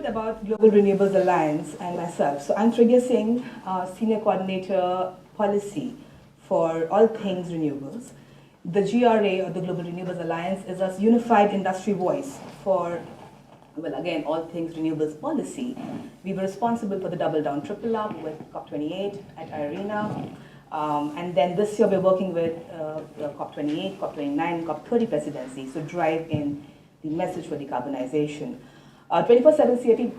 bit about Global Renewables Alliance and myself. So I'm Trigya Singh, Senior Coordinator Policy for all things renewables. The GRA, or the Global Renewables Alliance, is a unified industry voice for, well, again, all things renewables policy. We were responsible for the double down, triple up with COP28 at Arena. And then this year we're working with COP28, COP29, and COP30 presidencies to drive in the message for decarbonization. 24/7 CFE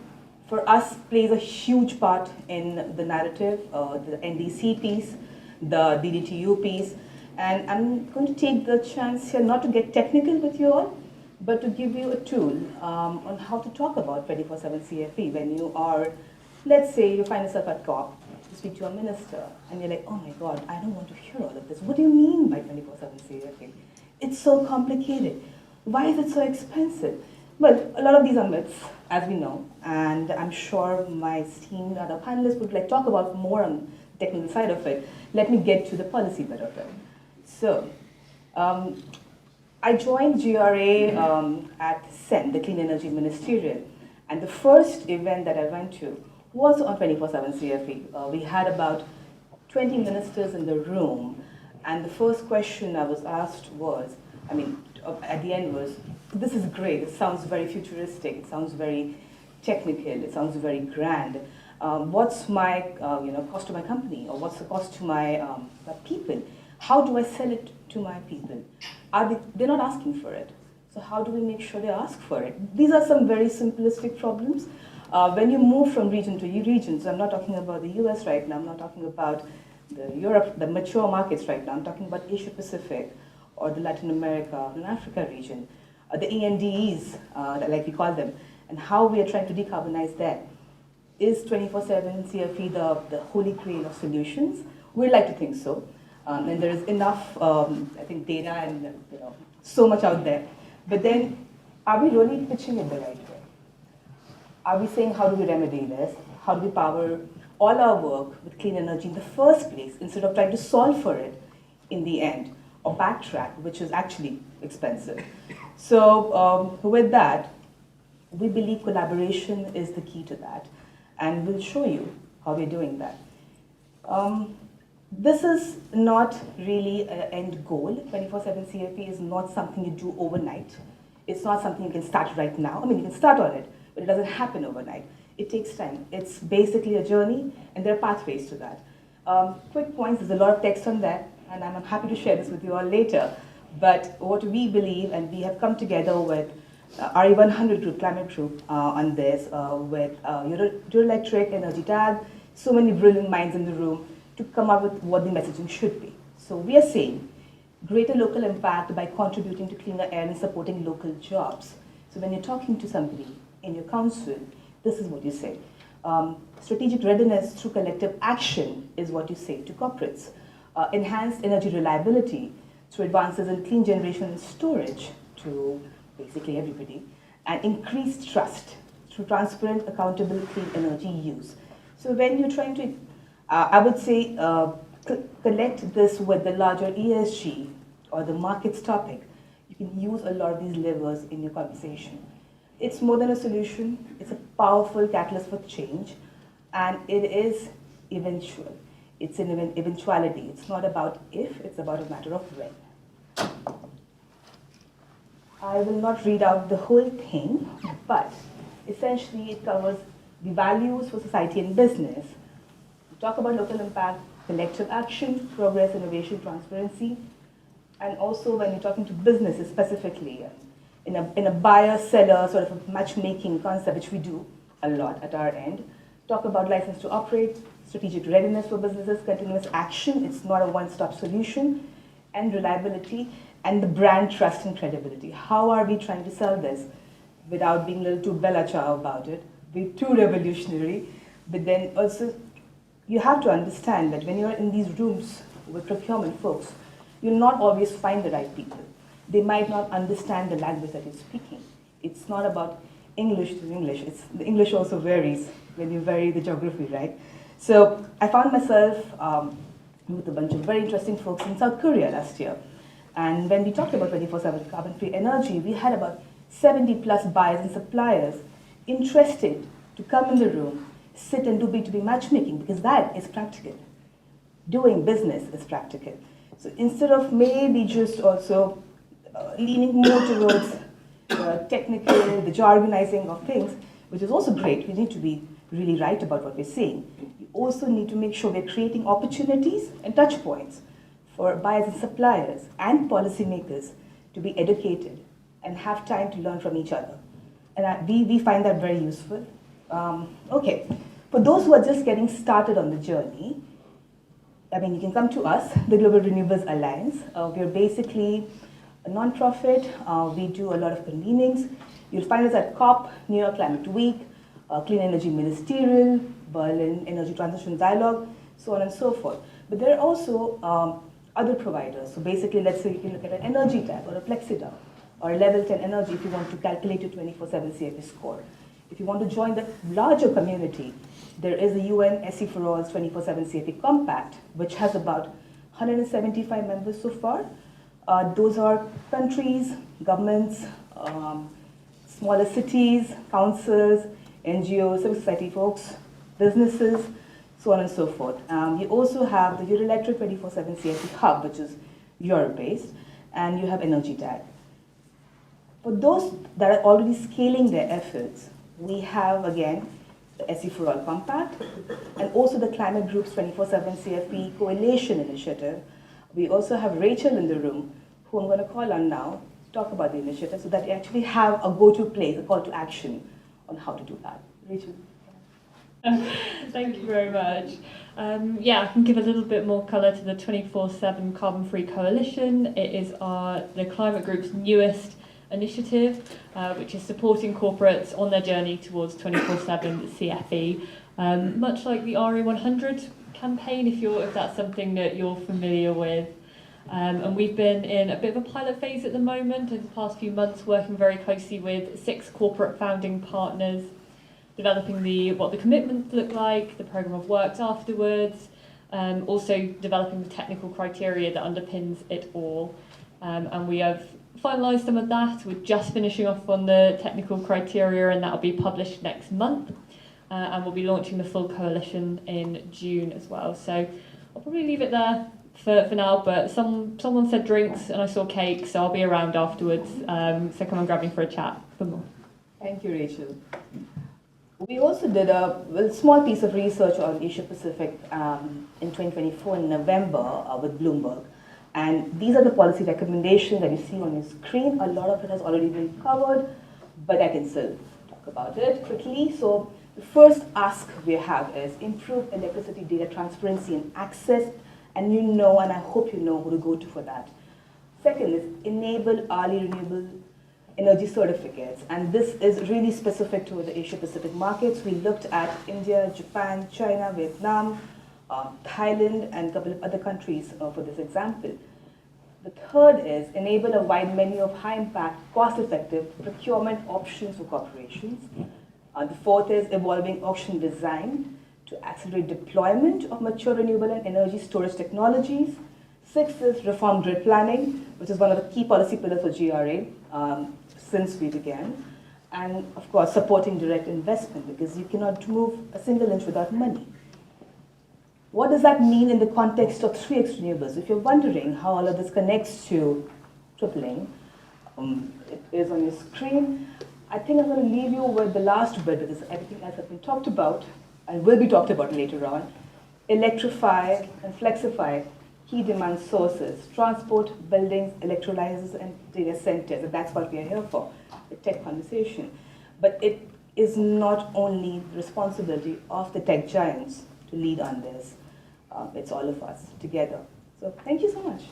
for us plays a huge part in the narrative, the NDC piece, the DDTU piece, and I'm going to take the chance here not to get technical with you all, but to give you a tool on how to talk about 24/7 CFE when you are, let's say you find yourself at COP, you speak to a minister, and you're like, oh my God, I don't want to hear all of this. What do you mean by 24/7 CFE? It's so complicated. Why is it so expensive? Well, a lot of these are myths, as we know, and I'm sure my esteemed other panelists would like talk about more on the technical side of it. Let me get to the policy bit of it. So, I joined GRA at CEN, the Clean Energy Ministerial, and the first event that I went to was on 24/7 CFE. We had about 20 ministers in the room, and the first question I was asked was, at the end was, this is great, it sounds very futuristic, it sounds very technical, it sounds very grand. What's my cost to my company, or what's the cost to my people? How do I sell it to my people? They're not asking for it. So how do we make sure they ask for it? These are some very simplistic problems. When you move from region to region, so I'm not talking about the US right now, I'm not talking about Europe, the mature markets right now, I'm talking about Asia Pacific, or the Latin America and Africa region, the ENDEs, like we call them, and how we are trying to decarbonize that. Is 24/7 CFE the holy grail of solutions? We like to think so. And there is enough, I think, data and so much out there. But then, are we really pitching it the right way? Are we saying, how do we remedy this? How do we power all our work with clean energy in the first place, instead of trying to solve for it in the end, or backtrack, which is actually expensive? So with that, we believe collaboration is the key to that, and we'll show you how we're doing that. This is not really an end goal. 24/7 CFE is not something you do overnight. It's not something you can start right now. You can start on it, but it doesn't happen overnight. It takes time. It's basically a journey, and there are pathways to that. Quick points, there's a lot of text on that, and I'm happy to share this with you all later. But what we believe, and we have come together with RE100 group, climate group, on this, with Eurelectric, EnergyTag, so many brilliant minds in the room, to come up with what the messaging should be. So we are saying greater local impact by contributing to cleaner air and supporting local jobs. So when you're talking to somebody in your council, this is what you say. Strategic readiness through collective action is what you say to corporates. Enhanced energy reliability through advances in clean generation and storage to basically everybody, and increased trust through transparent, accountable, clean energy use. So when you're trying to, I would say, connect this with the larger ESG or the markets topic, you can use a lot of these levers in your conversation. It's more than a solution, it's a powerful catalyst for change, and it is eventual. It's an eventuality. It's not about if, it's about a matter of when. I will not read out the whole thing, but essentially it covers the values for society and business. We talk about local impact, collective action, progress, innovation, transparency, and also when you're talking to businesses specifically, in a buyer-seller sort of a matchmaking concept, which we do a lot at our end, talk about license to operate, strategic readiness for businesses, continuous action, it's not a one-stop solution, and reliability, and the brand trust and credibility. How are we trying to sell this without being a little too Bella Ciao about it, be too revolutionary, but then also you have to understand that when you're in these rooms with procurement folks, you'll not always find the right people. They might not understand the language that you're speaking. It's not about English to English. The English also varies when you vary the geography, right? So I found myself with a bunch of very interesting folks in South Korea last year. And when we talked about 24/7 carbon-free energy, we had about 70 plus buyers and suppliers interested to come in the room, sit and do B2B matchmaking, because that is practical. Doing business is practical. So instead of maybe just also leaning more towards technical, the jargonizing of things, which is also great, we need to be really right about what we're saying. We also need to make sure we're creating opportunities and touch points for buyers and suppliers and policymakers to be educated and have time to learn from each other. And we find that very useful. Okay, for those who are just getting started on the journey, I mean, you can come to us, the Global Renewables Alliance. We're basically a non-profit. We do a lot of convenings. You'll find us at COP, New York Climate Week, Clean Energy Ministerial, Berlin Energy Transition Dialogue, so on and so forth. But there are also other providers. So basically, let's say you can look at an EnergyTag or a Plexida or a Level 10 Energy if you want to calculate your 24/7 CFE score. If you want to join the larger community, there is the UN SE for All's 24/7 CFE Compact, which has about 175 members so far. Those are countries, governments, smaller cities, councils, NGOs, civil society folks, businesses, so on and so forth. You also have the Eurelectric 24/7 CFE Hub, which is Europe-based, and you have EnergyTag. For those that are already scaling their efforts, we have, again, the SE for All Compact, and also the Climate Group's 24/7 CFE Coalition Initiative. We also have Rachel in the room, who I'm going to call on now to talk about the initiative so that you actually have a go-to place, a call to action on how to do that. Rachel. Thank you very much. Yeah, I can give a little bit more colour to the 24/7 Carbon Free Coalition. It is the Climate Group's newest initiative, which is supporting corporates on their journey towards 24/7 CFE, much like the RE100 campaign, if that's something that you're familiar with. And we've been in a bit of a pilot phase at the moment over the past few months, working very closely with 6 corporate founding partners, developing what the commitments look like, the programme of works afterwards, also developing the technical criteria that underpins it all. And we have finalised some of that. We're just finishing off on the technical criteria, and that will be published next month. And we'll be launching the full coalition in June as well. So I'll probably leave it there for now, but someone said drinks and I saw cake, so I'll be around afterwards. So come and grab me for a chat for more. Thank you, Rachel. We also did a small piece of research on Asia Pacific in 2024 in November with Bloomberg. And these are the policy recommendations that you see on your screen. A lot of it has already been covered, but I can still talk about it quickly. So the first ask we have is improve electricity data transparency and access. And you know, and I hope you know who to go to for that. Second is enable early renewable energy certificates. And this is really specific to the Asia Pacific markets. We looked at India, Japan, China, Vietnam, Thailand, and a couple of other countries for this example. The third is enable a wide menu of high-impact, cost-effective procurement options for corporations. The fourth is evolving auction design to accelerate deployment of mature renewable and energy storage technologies. Sixth is reform grid planning, which is one of the key policy pillars for GRA since we began. And of course, supporting direct investment, because you cannot move a single inch without money. What does that mean in the context of 3x renewables? If you're wondering how all of this connects to tripling, it is on your screen. I think I'm going to leave you with the last bit, because everything else has been talked about and will be talked about later on. Electrify and flexify key demand sources, transport, buildings, electrolyzers, and data centers. And that's what we are here for, the tech conversation. But it is not only the responsibility of the tech giants to lead on this. It's all of us together. So thank you so much.